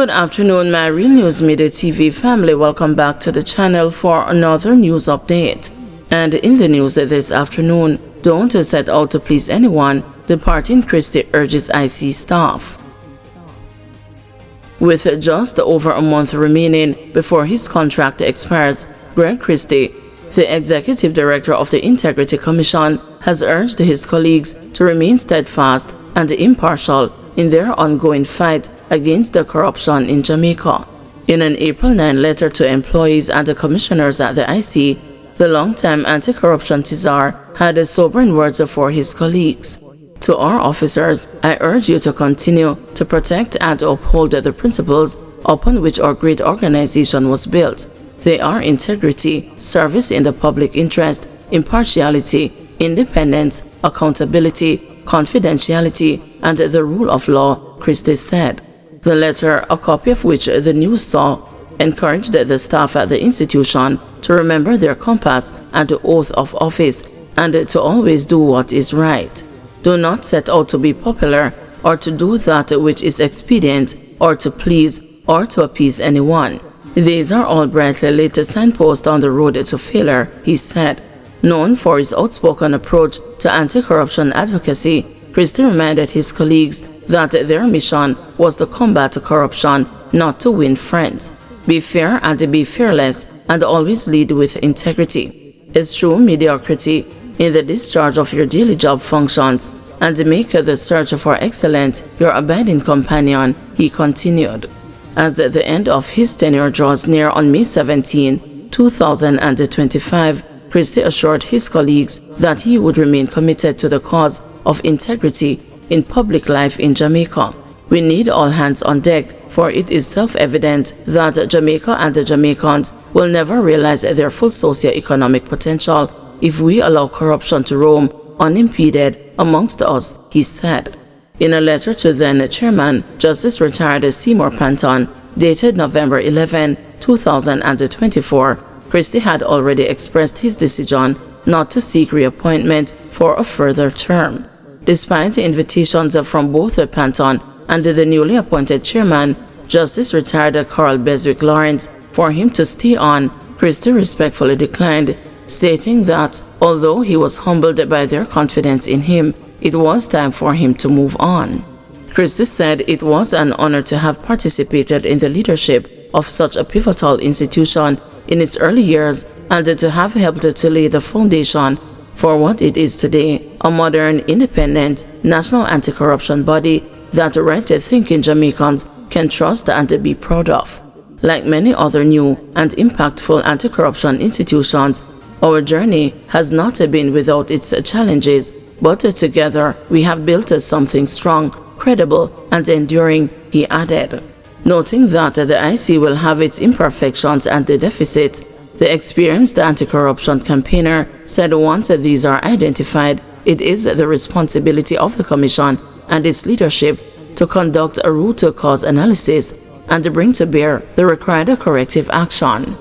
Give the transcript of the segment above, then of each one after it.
Good afternoon, my Real News Midday TV family. Welcome back to the channel for another news update. And in the news this afternoon, don't set out to please anyone, departing Christie urges IC staff. With just over a month remaining before his contract expires, Greg Christie, the executive director of the Integrity Commission, has urged his colleagues to remain steadfast and impartial in their ongoing fight against the corruption in Jamaica. In an April 9 letter to employees and the commissioners at the IC, the longtime anti-corruption Tizar had sobering words for his colleagues. To our officers, I urge you to continue to protect and uphold the principles upon which our great organization was built. They are integrity, service in the public interest, impartiality, independence, accountability, confidentiality, and the rule of law, Christie said. The letter, a copy of which the news saw, encouraged the staff at the institution to remember their compass and the oath of office and to always do what is right. Do not set out to be popular or to do that which is expedient or to please or to appease anyone. These are all brightly lit signposts on the road to failure, he said. Known for his outspoken approach to anti-corruption advocacy, Christie reminded his colleagues that their mission was to combat corruption, not to win friends. Be fair and be fearless, and always lead with integrity. Eschew mediocrity in the discharge of your daily job functions, and make the search for excellence your abiding companion, he continued. As the end of his tenure draws near on May 17, 2025, Christie assured his colleagues that he would remain committed to the cause of integrity in public life in Jamaica. We need all hands on deck, for it is self-evident that Jamaica and the Jamaicans will never realize their full socio-economic potential if we allow corruption to roam unimpeded amongst us, he said. In a letter to then Chairman, Justice Retired Seymour Panton, dated November 11, 2024, Christie had already expressed his decision not to seek reappointment for a further term. Despite invitations from both Panton and the newly appointed chairman, Justice Retired Carl Beswick Lawrence, for him to stay on, Christie respectfully declined, stating that although he was humbled by their confidence in him, it was time for him to move on. Christie said it was an honor to have participated in the leadership of such a pivotal institution in its early years and to have helped to lay the foundation for what it is today, a modern, independent, national anti-corruption body that right-thinking Jamaicans can trust and be proud of. Like many other new and impactful anti-corruption institutions, our journey has not been without its challenges, but together we have built something strong, credible, and enduring, he added. Noting that the IC will have its imperfections and deficits, the experienced anti-corruption campaigner said once these are identified, it is the responsibility of the Commission and its leadership to conduct a root cause analysis and bring to bear the required corrective action.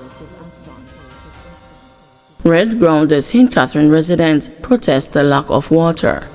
Red Ground St. Catherine residents protest the lack of water.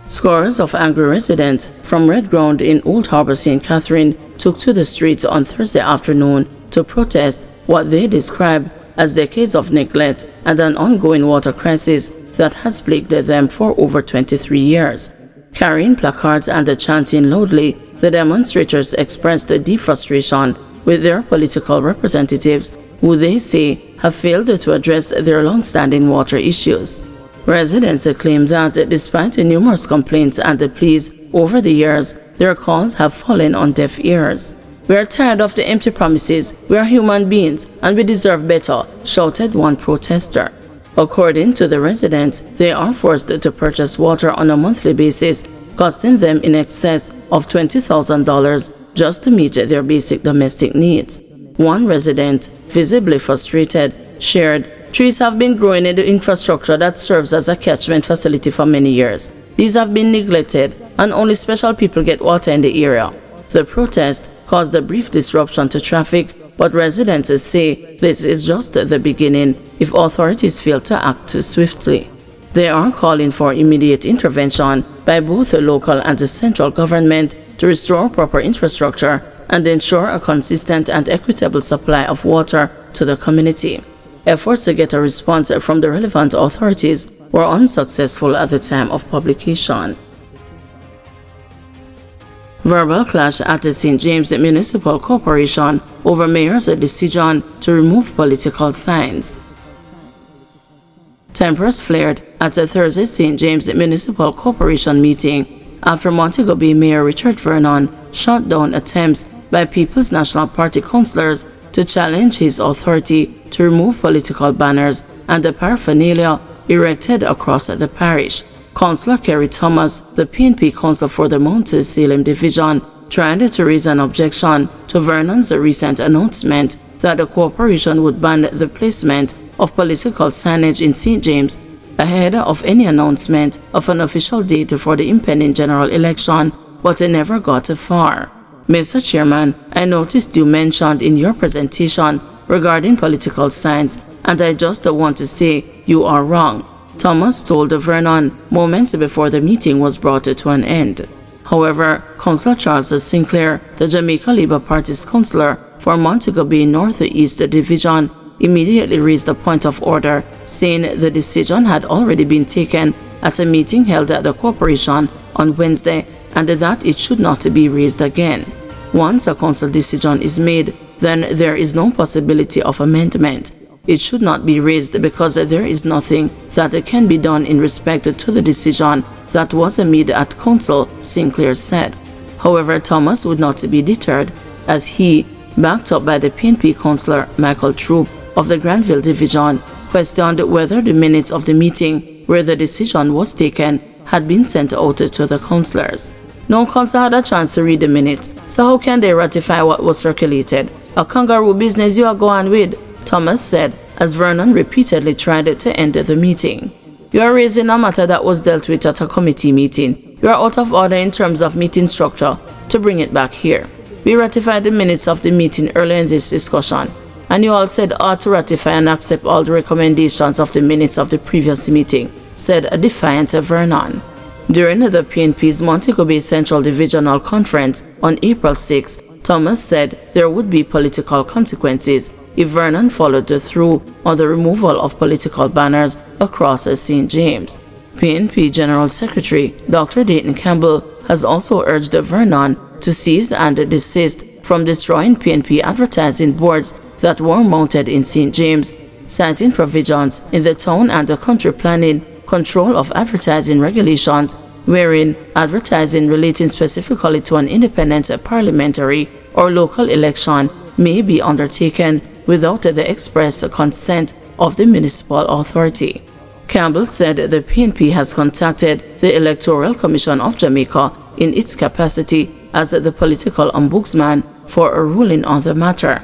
Scores of angry residents from Red Ground in Old Harbour St. Catherine took to the streets on Thursday afternoon to protest what they describe as decades of neglect and an ongoing water crisis that has plagued them for over 23 years. Carrying placards and chanting loudly, the demonstrators expressed deep frustration with their political representatives, who they say have failed to address their long-standing water issues. Residents claim that despite numerous complaints and pleas over the years, their calls have fallen on deaf ears. We are tired of the empty promises. We are human beings and we deserve better, shouted one protester. According to the residents, they are forced to purchase water on a monthly basis, costing them in excess of $20,000 just to meet their basic domestic needs. One resident, visibly frustrated, shared, "Trees have been growing in the infrastructure that serves as a catchment facility for many years. These have been neglected, and only special people get water in the area." The protest caused a brief disruption to traffic, but residents say this is just the beginning if authorities fail to act swiftly. They are calling for immediate intervention by both the local and the central government to restore proper infrastructure and ensure a consistent and equitable supply of water to the community. Efforts to get a response from the relevant authorities were unsuccessful at the time of publication. Verbal clash at the St. James Municipal Corporation over mayor's decision to remove political signs. Tempers flared at a Thursday St. James Municipal Corporation meeting after Montego Bay Mayor Richard Vernon shut down attempts by People's National Party councillors to challenge his authority to remove political banners and the paraphernalia erected across the parish. Councillor Kerry Thomas, the PNP council for the Mount Salem division, tried to raise an objection to Vernon's recent announcement that the corporation would ban the placement of political signage in St. James ahead of any announcement of an official date for the impending general election, but it never got far. Mr. Chairman, I noticed you mentioned in your presentation regarding political signs, and I just want to say you are wrong, Thomas told Vernon moments before the meeting was brought to an end. However, Councillor Charles Sinclair, the Jamaica Labour Party's councillor for Montego Bay North East Division, immediately raised a point of order, saying the decision had already been taken at a meeting held at the corporation on Wednesday and that it should not be raised again. Once a council decision is made, then there is no possibility of amendment. It should not be raised because there is nothing that can be done in respect to the decision that was made at council, Sinclair said. However, Thomas would not be deterred, as he, backed up by the PNP councillor Michael Troop of the Granville Division, questioned whether the minutes of the meeting where the decision was taken had been sent out to the councillors. No councillor had a chance to read the minutes, so how can they ratify what was circulated? A kangaroo business you are going with, Thomas said, as Vernon repeatedly tried to end the meeting. You are raising a matter that was dealt with at a committee meeting. You are out of order in terms of meeting structure to bring it back here. We ratified the minutes of the meeting earlier in this discussion, and you all said ought to ratify and accept all the recommendations of the minutes of the previous meeting, said a defiant Vernon. During the PNP's Montego Bay Central Divisional Conference on April 6, Thomas said there would be political consequences if Vernon followed through on the removal of political banners across St. James. PNP General Secretary Dr. Dayton Campbell has also urged Vernon to cease and desist from destroying PNP advertising boards that were mounted in St. James, citing provisions in the town and the country planning control of advertising regulations, wherein advertising relating specifically to an independent parliamentary or local election may be undertaken without the express consent of the municipal authority. Campbell said the PNP has contacted the Electoral Commission of Jamaica in its capacity as the political ombudsman for a ruling on the matter.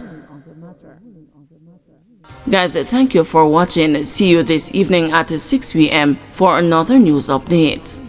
Guys, thank you for watching. See you this evening at 6 p.m. for another news update.